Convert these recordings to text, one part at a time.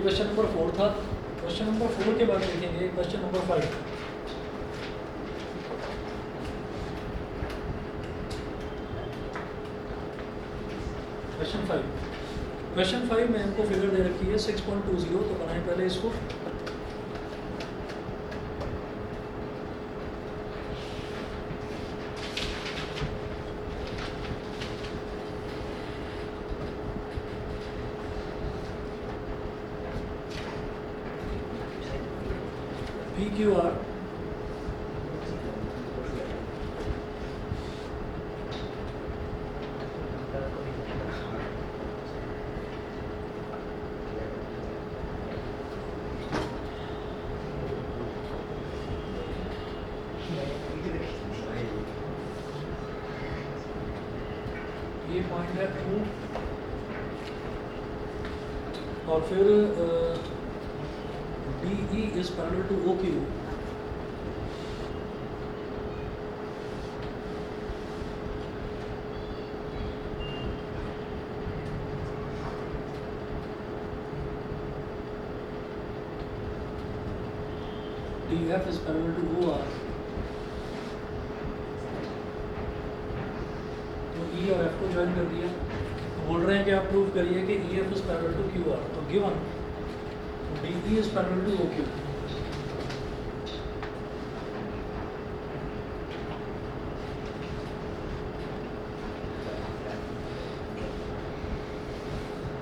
Question number 4 था। Question number 4 के बाद देखेंगे क्वेश्चन नंबर 5। क्वेश्चन 5 में हमको फिगर दे रखी है 6.20। तो बनाएं पहले इसको। PQR ये पॉइंट है 2 और फिर DE is parallel to OQ। DF is parallel to OR। तो E और F को ज्वाइन कर दिया। तो बोल रहे हैं कि आप प्रूव करिए कि EF is parallel to QR। तो given DE is parallel to OQ।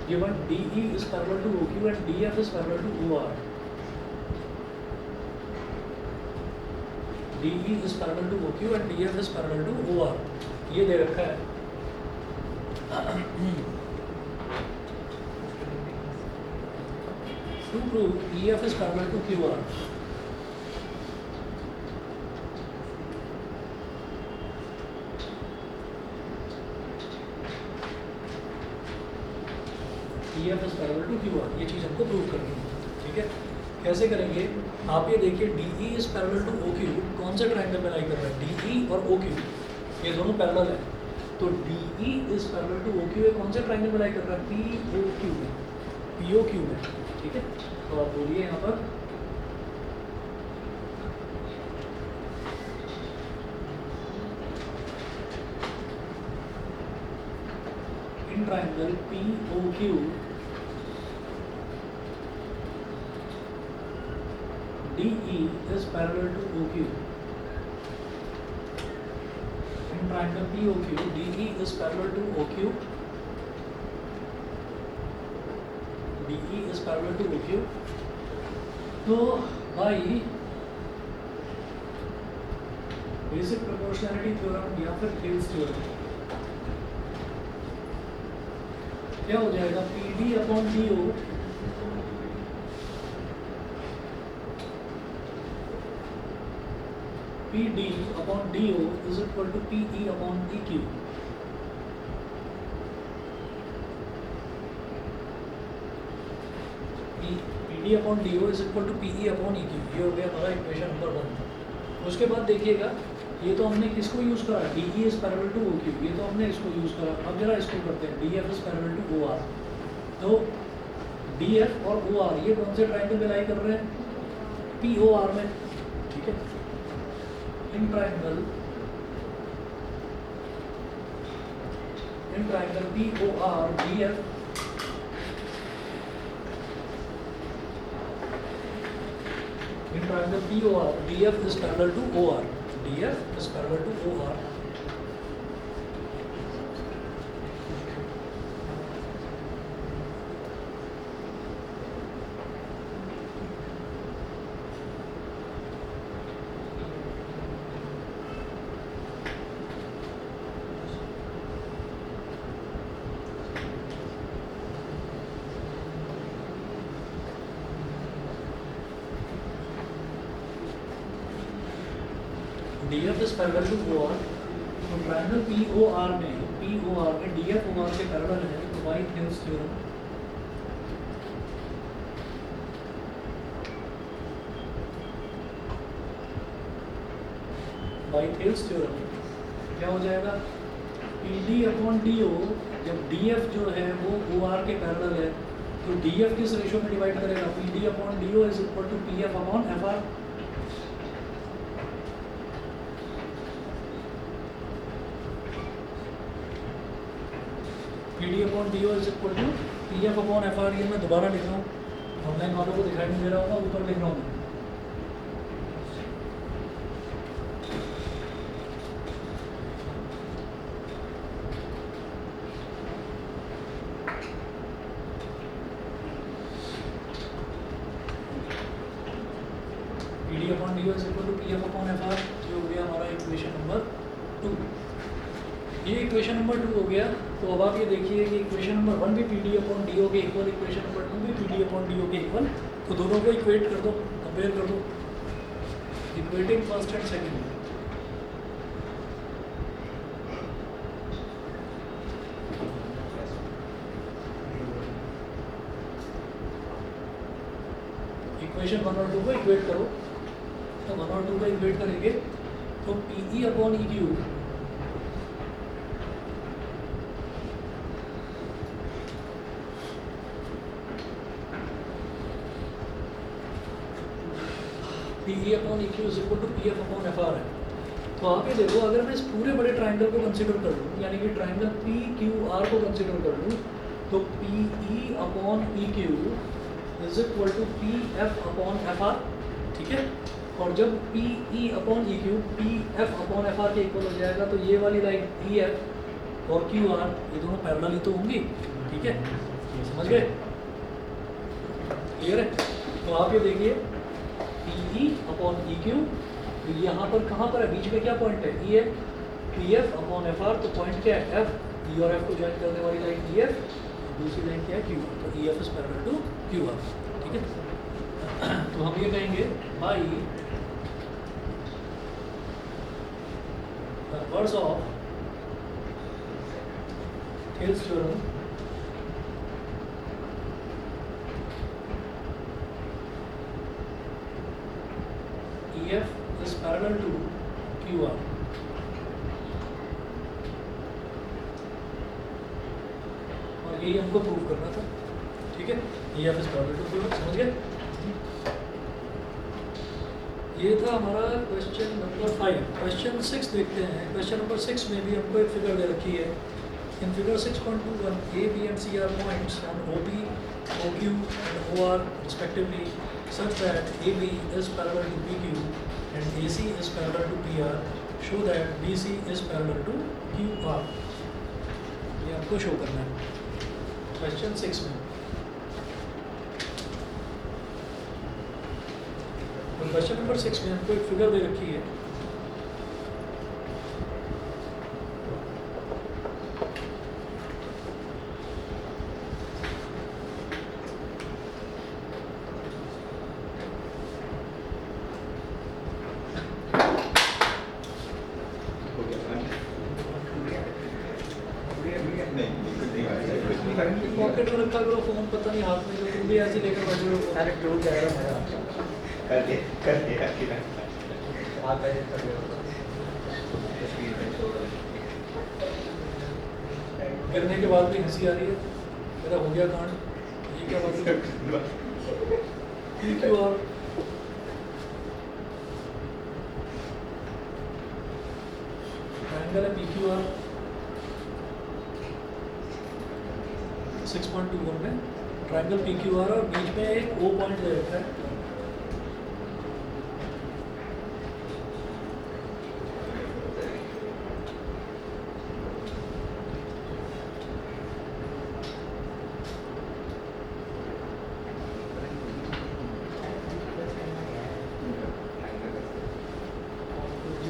Given DE is parallel to OQ and DF is parallel to OR। DE is parallel to OQ and DF is parallel to OR। ये दे रखा है। To prove EF is parallel to QR, EF is parallel to QR, ये चीज़ हमको prove करनी है। ठीक है, कैसे करेंगे? आप ये देखिए DE is parallel to OQ कौन से ट्रायंगल में लाई कर रहा है? DE और OQ ये दोनों पैरेलल है। तो DE is parallel to OQ ये कौन से ट्रायंगल में लाई कर रहा है? POQ में, POQ में। ठीक है, तो आप बोलिए यहाँ पर in triangle POQ DE is parallel to OQ। In triangle POQ DE is parallel to OQ। DE is parallel to OQ। तो भाई बेसिक प्रोपोर्शनैलिटी थ्योरम या फिर थेल्स थ्योरम क्या हो जाएगा? PD upon DO PD upon DO is equal to PE upon EQ। PD upon DO is equal to PE upon EQ। ये हो गया हमारा इक्वेशन नंबर 1। उसके बाद देखिएगा ये तो हमने किसको यूज़ करा? DE is parallel to OQ, ये तो हमने इसको यूज़ करा। अब जरा इसको करते हैं DF is parallel to OR। तो DF और OR ये कौन से ट्रायंगल में लाई कर रहे हैं? POR में। ठीक है, in triangle POR DF in triangle POR DF is parallel to OR। DF is parallel to OR। DF is parallel to OR। तो ट्रायंगल POR में DF OR के पैरेलल है। तो बाय थेल्स थ्योरम क्या हो जाएगा? PD अपॉन DO जब DF जो है वो OR के पैरेलल है तो तो डी एफ किस रेशो में डिवाइड करेगा, P D upon D O is equal to P F upon F R. P D upon D O is equal to P F upon F R. ये मैं दोबारा लिख रहा हूँ, ऑनलाइन वालों को दिखाई नहीं दे रहा होगा, ऊपर लिख रहा हूँ मैं। P D upon D O is equal to P F upon F R. ये हो गया हमारा इक्वेशन नंबर 2। ये इक्वेशन नंबर 2 हो गया। तो अब आप ये देखिए कि इक्वेशन नंबर 1 भी P D upon D O के इक्वल, इक्वेशन नंबर 2 भी P D upon D O के इक्वल। तो दोनों को इक्वेट कर दो, कंपेयर कर दो, equating first and second. Equation 1 और 2 को इक्वेट करो। तो 1 और 2 को इक्वेट करेंगे तो P E upon E Q P E upon E Q is equal to P F upon F R है। तो आप ये देखो, अगर मैं इस पूरे बड़े ट्राइंगल को कंसिडर कर लूँ, यानी कि ट्राइंगल पी क्यू आर को कंसिडर कर लूँ, तो P E upon E Q is equal to P F upon F R. ठीक है। और जब P E upon E Q P F upon F R के इक्वल हो जाएगा तो ये वाली लाइन ई एफ और क्यू आर ये दोनों पैरेलल ही तो होंगी। ठीक है, समझ गए? क्लियर है? तो आप ये देखिए P E upon E Q, यहाँ पर कहाँ पर है, बीच में क्या पॉइंट है, E F, P F upon F are. तो पॉइंट क्या है, एफ, ई और एफ को ज्वाइन करने वाली लाइन ई एफ, दूसरी लाइन क्या है, क्यू आर। तो E F is parallel to Q R. ठीक है। तो हम ये कहेंगे by words of Thales theorem, EF is parallel to QR। और यही हमको प्रूव करना था। ठीक है, EF is parallel to QR। समझ गए? ये था हमारा क्वेश्चन नंबर 5। क्वेश्चन 6 देखते हैं। क्वेश्चन नंबर 6 में भी हमको एक फिगर दे रखी है। In figure 6.21 A, B and C are points on OP, OQ and OR respectively such that AB is parallel to PQ and AC is parallel to PR. Show that BC is parallel to QR। ये आपको show करना है question 6 में। Question number 6 में हमको एक figure दे रखी है। पॉकेट में रखा करो फोन, पता नहीं हाथ में, तो तुम भी ऐसे लेकर बैठे हो। अरे टूट जाएगा मेरा। करने के बाद भी हंसी आ रही है, मेरा हो गया कांड। ये क्या बात है? क्यों? और ट्रायंगल है PQR 6.21 में, ट्रायंगल PQR और बीच में एक O पॉइंट दे रखा है।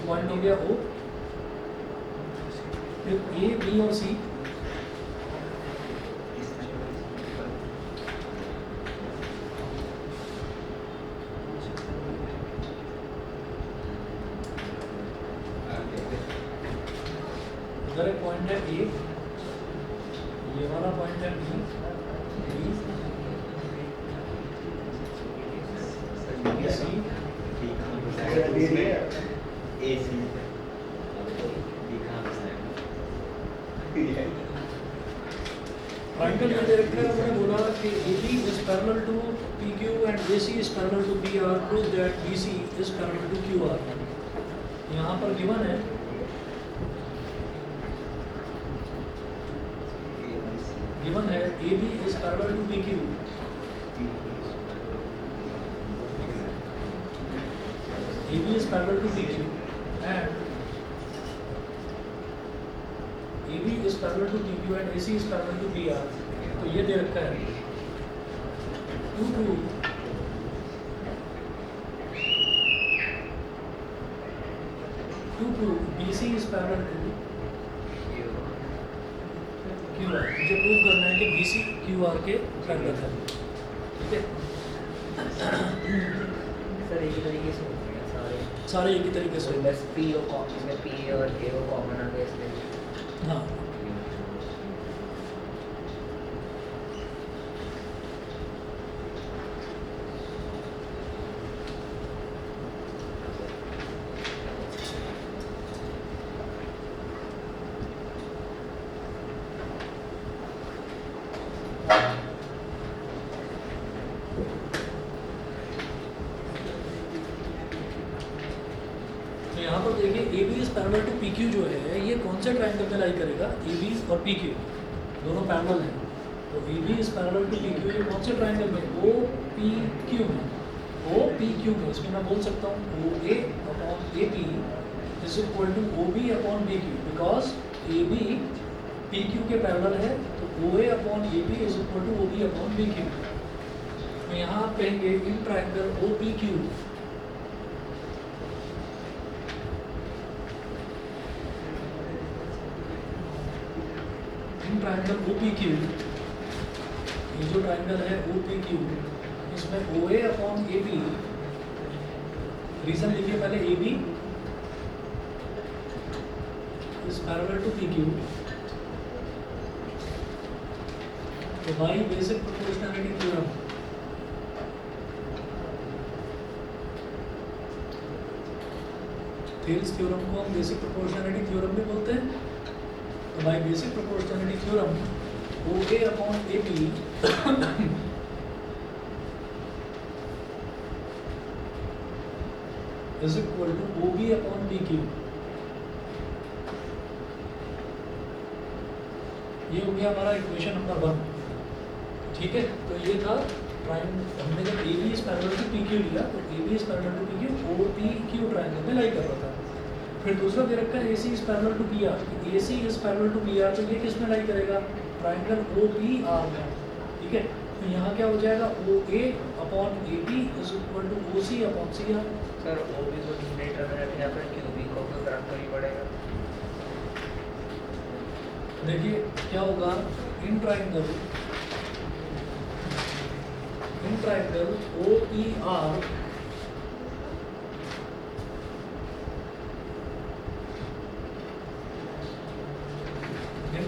पॉइंट हो गया O, फिर A, B और C इधर एक पॉइंट है A, ये वाला पॉइंट है B, B, C, ट्राइंगल में दे रखा है, मैंने बोला कि AB is parallel to PQ and AC is parallel to PR, prove that BC is parallel to QR। यहाँ पर गिवन है AB is parallel to PQ, AB is parallel to PQ and AB is parallel to PQ and AC is parallel to PR। तो ये दे रखा है 2 BC is parallel to QR। मुझे prove करना है कि BC QR के पैरेलल है, ठीक है। सर एक ही तरीके से होते हैं सारे एक ही तरीके से, बस P और इसमें P और A को कॉमन आ गया इसलिए। हाँ। तो यहाँ पर देखिए AB is parallel to PQ जो है ये कौन से ट्रायंगल में लाई करेगा, AB और PQ दोनों पैरेलल हैं, तो AB is parallel to PQ ये कौन से ट्रायंगल में, OPQ में, OPQ में। इसमें मैं बोल सकता हूँ OA upon AP is equal to OB upon BQ, because AB PQ के पैरेलल है, तो OA upon AP is equal to OB upon BQ। तो यहाँ आप कहेंगे in triangle OPQ triangle OPQ, ये जो ट्रायंगल है OPQ इसमें OA अपॉन AP, रीजन लिखिए पहले, AB is parallel to PQ, तो by basic proportionality theorem Thales theorem को हम बेसिक प्रोपोर्शनैलिटी थ्योरम भी बोलते हैं। तो by basic proportionality theorem OA upon AP is equal to OB upon BQ। ये हो गया हमारा इक्वेशन नंबर 1, ठीक है। तो ये था ट्रायंगल, हमने जब AB is parallel to PQ लिया तो AB is parallel to PQ OPQ triangle में लाई कर रहा था। फिर दूसरा दे रखा है AC is parallel to PR, AC is parallel to PR, तो ये किस में लाई करेगा, ट्रायंगल OPR में, ठीक है। तो यहाँ क्या हो जाएगा OA upon AP is equal to OC upon CR। Sir OB को डिटरमिनेंट यहाँ पर QB को भी रखना ही पड़ेगा। देखिए क्या होगा, in triangle OPR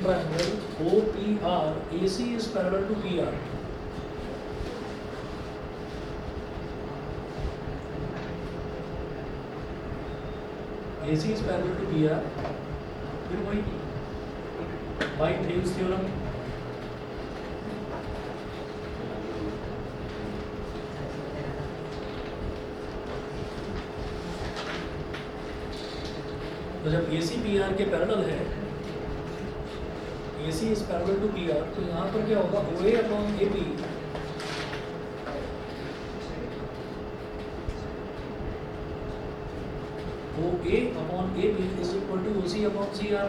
triangle OPR AC is parallel to PR। AC is parallel to PR, फिर वही बाय थेल्स थ्योरम, तो जब AC PR के पैरेलल है, AC is parallel to PR, तो यहाँ पर क्या होगा OA upon AP OA upon AP is equal to OC upon CR।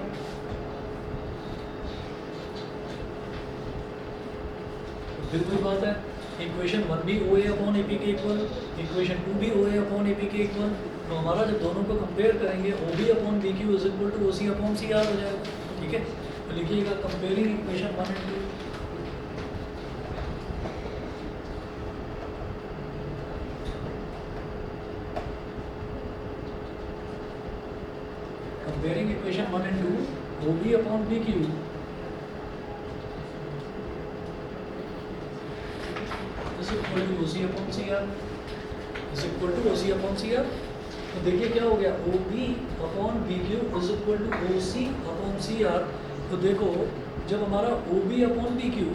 फिर कोई बात है, इक्वेशन 1 भी OA अपॉन AP के इक्वल, इक्वेशन 2 भी OA अपॉन AP के इक्वल, तो हमारा जब दोनों को कंपेयर करेंगे OB upon BQ is equal to OC upon CR हो जाएगा, ठीक है। तो लिखिएगा comparing equation 1 and 2। Comparing equation 1 and 2, OB upon BQ is equal to OC upon CR is equal to OC upon CR। तो देखिए क्या हो गया, OB upon BQ is equal to OC upon CR तो देखो जब हमारा O B upon P Q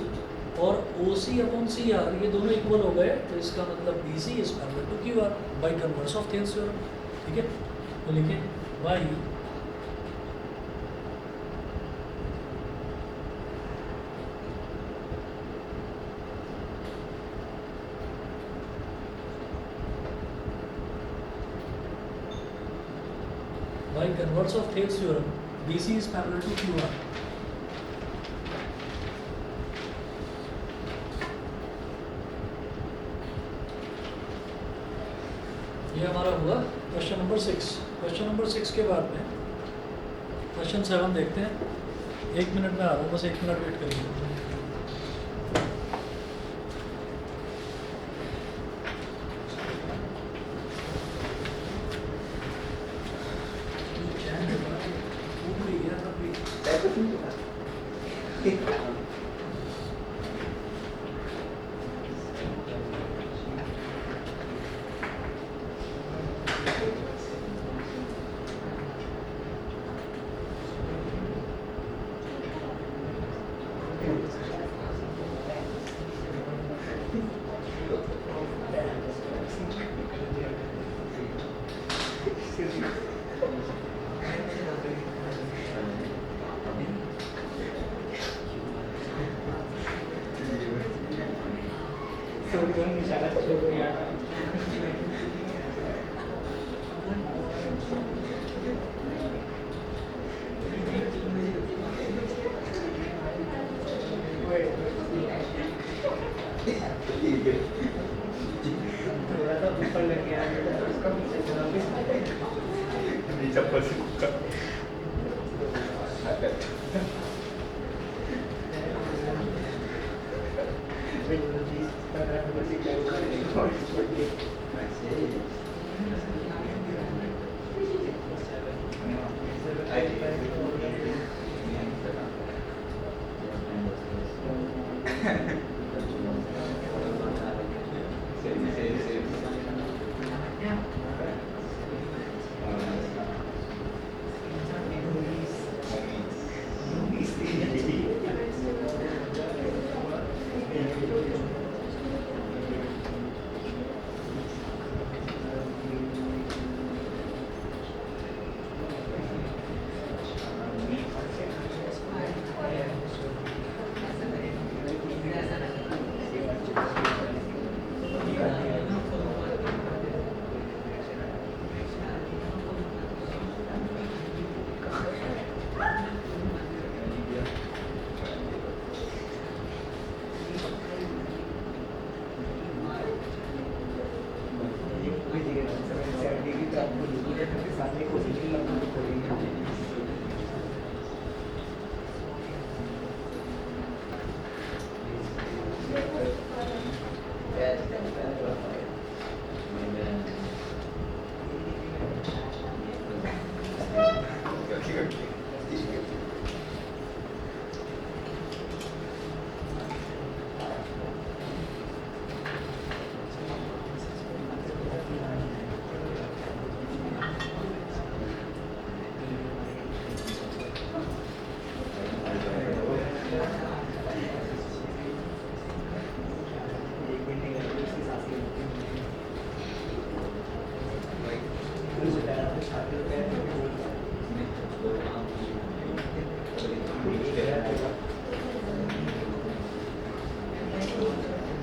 और ओ सी अपॉन सी आर ये दोनों इक्वल हो गए तो इसका मतलब B C is parallel to Q R by converse of Thales theorem. ठीक है, तो लिखिए by by converse of Thales theorem, BC is parallel to QR. ये हमारा हुआ क्वेश्चन नंबर 6। क्वेश्चन नंबर 6 के बाद में क्वेश्चन 7 देखते हैं। 1 मिनट में आ रहा हूँ, बस 1 मिनट वेट करिए।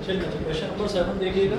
चलिए क्वेश्चन नंबर 7 देखिएगा।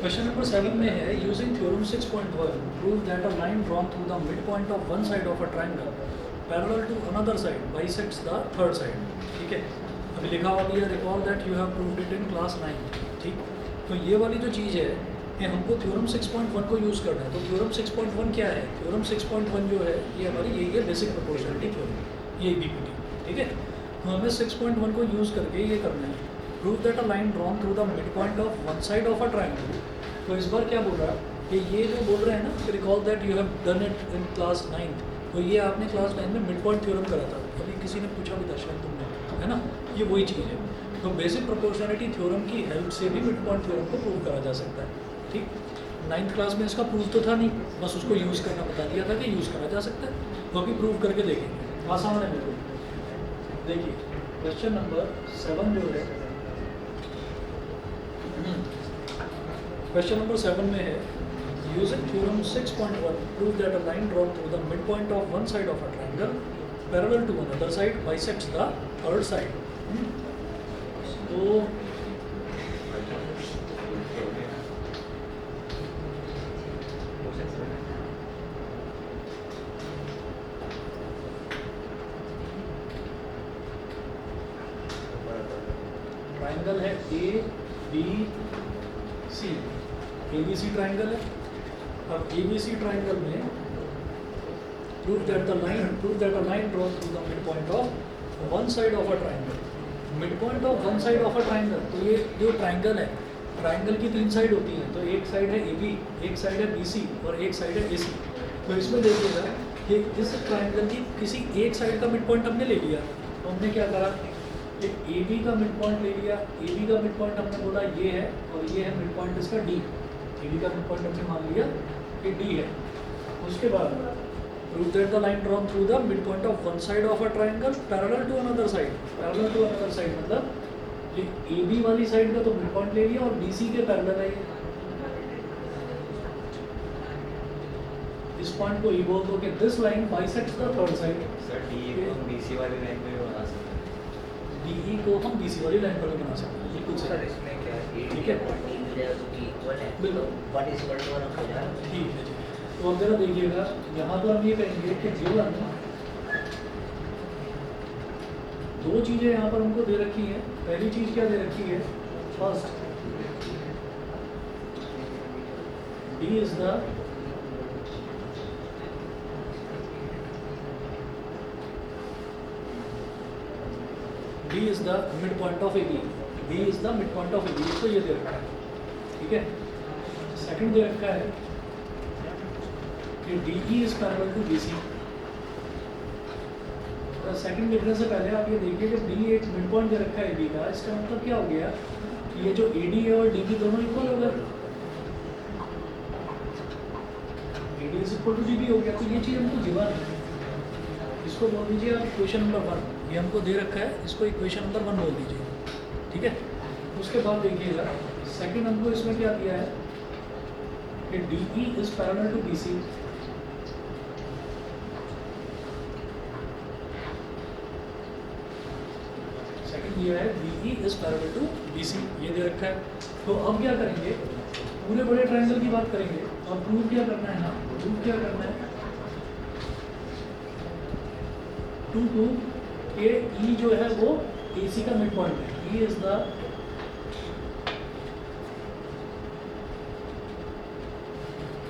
क्वेश्चन नंबर 7 में है using theorem 6.1 prove that a line drawn through the mid point of one side of a triangle parallel to another side bisects the third side. ठीक है, अभी लिखा हुआ दिया recall that you have proved it in class 9। ठीक, तो ये वाली जो चीज़ है कि हमको थ्योरम 6.1 को यूज़ करना है। तो थ्योरम 6.1 क्या है? थ्योरम 6.1 जो है ये हमारी यही है, बेसिक प्रोपोर्शनलिटी थ्योरम, ये बीपीटी। ठीक है, तो हमें 6.1 को यूज़ करके ये करना है, prove that a line drawn through the mid point of one side of a triangle. तो इस बार क्या बोल रहा है कि ये जो बोल रहे हैं ना, recall that you have done it in class 9, तो ये आपने क्लास 9 में मिड पॉइंट थ्योरम करा था। अभी किसी ने पूछा भी था शायद तुमने, है ना, ये वही चीज़ है। तो बेसिक प्रोपोर्शनलिटी थ्योरम की हेल्प से भी मिड पॉइंट थ्योरम को प्रूव करा जा सकता है। ठीक, 9th क्लास में इसका प्रूफ तो था नहीं, बस उसको यूज़ करना बता दिया था कि यूज़ करा जा सकता है। तो अभी प्रूव करके देखेंगे, आसान है बिल्कुल। देखिए क्वेश्चन नंबर 7 जो है, क्वेश्चन नंबर 7 में है, using theorem 6.1 prove that a line drawn through the mid point of one side of a triangle parallel to another side bisects the third side. तो ट्राइंगल है A B C, A B C triangle है। अब A B C triangle में prove that the line drawn through the mid point of one side of a triangle. Mid point of one side of a triangle, तो ये जो triangle है, triangle की 3 side होती हैं। तो एक साइड है ए बी, एक साइड है बी सी और एक साइड है ए सी। तो इसमें देखिएगा कि इस ट्राइंगल की किसी एक साइड का मिड पॉइंट हमने ले लिया। तो हमने क्या करा कि ए बी का मिड पॉइंट ले लिया। ए बी का मिड पॉइंट हमने बोला ये है, और ये है मिड पॉइंट इसका डी। ए बी का मिड पॉइंट हमने मान लिया कि डी है। उसके बाद prove that the line drawn through the mid point of one side of a triangle parallel to another side. Parallel to another side मतलब ये ए बी वाली साइड का तो मिड पॉइंट ले लिया और बी सी के पैरेलल है ये। इस पॉइंट को ई बोल दो कि this line bisects the third side. Sir D को हम बीसी वाली लाइन पे भी बना सकते हैं। डी को हम बी सी वाली लाइन पर भी बना सकते हैं, ये कुछ सर इसमें क्या है, ठीक है, इक्वल है, बिल्कुल। व्हाट इज इक्वल टू 1 हो जाएगा। ठीक है जी। तो अब जरा देखिएगा, यहाँ तो हम ये कहेंगे कि गिवन दो चीज़ें यहाँ पर हमको दे रखी हैं। पहली चीज़ क्या दे रखी है, first D is the mid point of A B. D is the mid point of A B, तो ये दे रखा है। ठीक है, सेकंड दे रखा है कि D E is parallel to B C. Second लिखने से पहले आप ये देखिए कि डी एक मिड पॉइंट दे रखा है ए बी का। इसका मतलब क्या हो गया कि ये जो ए डी है और डी बी दोनों इक्वल हो गए। A D is equal to D B हो गया। तो ये चीज़ हमको गिवन है, इसको बोल दीजिए आप इक्वेशन नंबर 1। ये हमको दे रखा है, इसको इक्वेशन नंबर 1 बोल दीजिए। ठीक है, उसके बाद देखिएगा सेकंड हमको इसमें क्या दिया है कि D E is parallel to B C. Second दिया है D E is parallel to B C, ये दे रखा है। तो अब क्या करेंगे, पूरे बड़े ट्रायंगल की बात करेंगे। अब प्रूव क्या करना है ना, प्रूव क्या करना है, टू के ई जो है वो ए सी का मिड पॉइंट है। E is the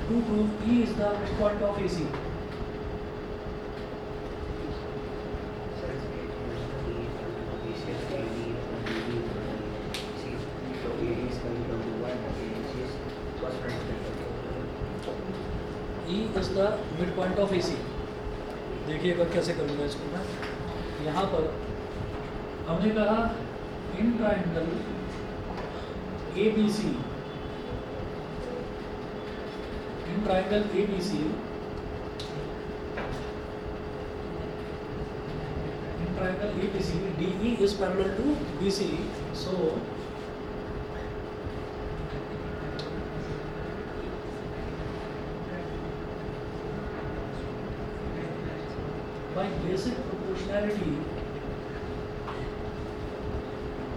to prove E is the mid point of A C. E is the mid point of A C. देखिएगा कैसे करूँगा इसको मैं। यहाँ पर हमने कहा in triangle A B C, in triangle A B C, in triangle A B C D E is parallel to B C. So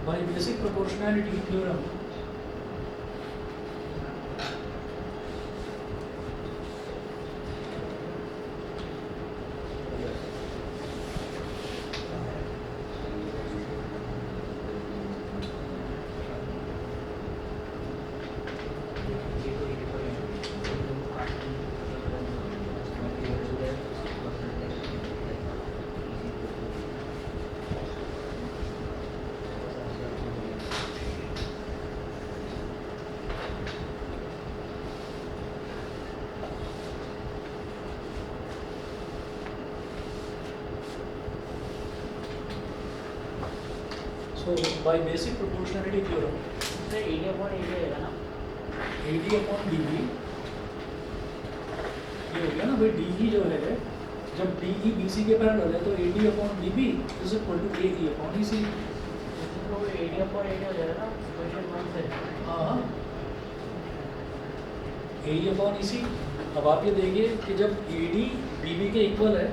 by basic proportionality theorem, so by basic proportionality theorem sir AD upon AD रहेगा ना AD upon DE ये हो गया ना भाई, DE जो है जब DE BC के पैरेलल है तो AD upon DB is equal to AE upon EC। तो एडी अपॉन एडी हो जाएगा ना क्वेश्चन 1 से हाँ AE अपॉन EC। अब आप ये देखिए कि जब AD DB के इक्वल है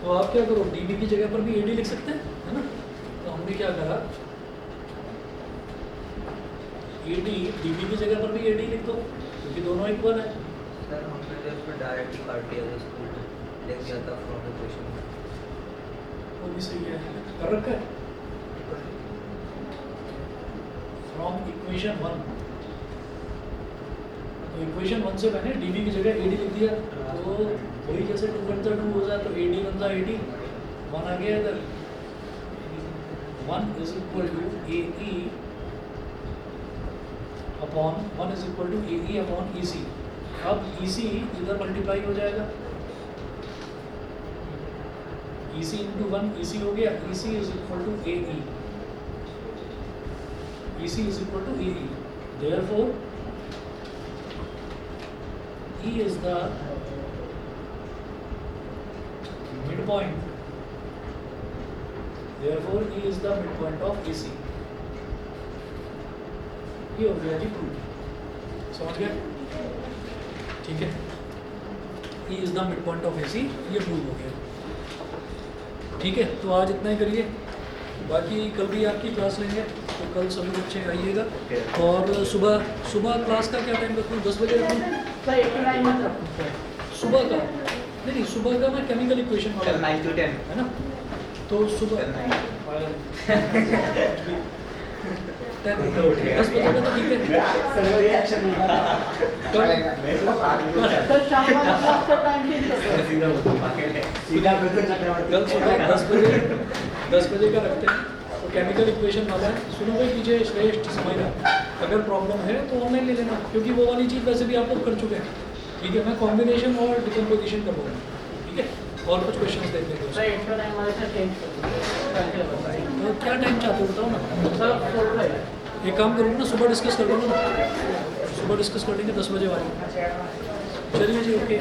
तो आप क्या करो, DB की जगह पर भी AD लिख सकते हैं, है ना। तो हमने क्या करा, AD DB की जगह पर भी AD लिख दो क्योंकि दोनों इक्वल है। सर हमने तो इसमें डायरेक्टली काट दिया था स्कूल में, लिख दिया था फ्रॉम इक्वेशन। वो भी सही है, कर रखा है फ्रॉम इक्वेशन 1। तो इक्वेशन 1 से मैंने DB की जगह AD लिख दिया, तो वही जैसे 2 बनता 2 हो जाए तो AD बनता AD, 1 आ गया इधर, 1 is equal to AE upon 1 is equal to AE upon EC। अब EC इधर मल्टीप्लाई हो जाएगा, EC इंटू 1 EC हो गया, EC is equal to AE, EC is equal to AE। Therefore E is the midpoint. Therefore, E is the midpoint of AC. ये हो गया जी proof, समझ गए? ठीक है, E is the midpoint of AC, ये प्रूव हो गया। ठीक है, तो आज इतना ही करिए, बाकी कल भी आपकी क्लास लेंगे, तो कल सभी बच्चे आइएगा। और सुबह क्लास का क्या टाइम रखूँ, 10 बजे रखूँ? सर 89 मत रखो सर सुबह का नहीं, सुबह का मैं केमिकल इक्वेशन वाला 9 to 10 है ना, तो सुबह 10 बजे का तो ठीक है। सर शाम वाला क्लास का टाइम चेंज कर दो कल सुबह 10 बजे का रखते हैं, तो केमिकल इक्वेशन वाला है। सुनो भाई पीछे श्रेष्ठ समझना, अगर प्रॉब्लम है तो ऑनलाइन ले लेना, क्योंकि वो वाली चीज़ वैसे भी आप लोग कर चुके हैं। ठीक है, मैं कॉम्बिनेशन और डिकम्पोजिशन करूँगा। ठीक है, और कुछ क्वेश्चंस देख लेंगे सर इंटर टाइम वाले से चेंज कर दो तो क्या टाइम चाहते हो बताओ ना। सर 4 एक काम करूँगा ना, सुबह डिस्कस कर लूँगा ना, सुबह डिस्कस कर लेंगे 10 बजे वाली। चलिए जी, ओके।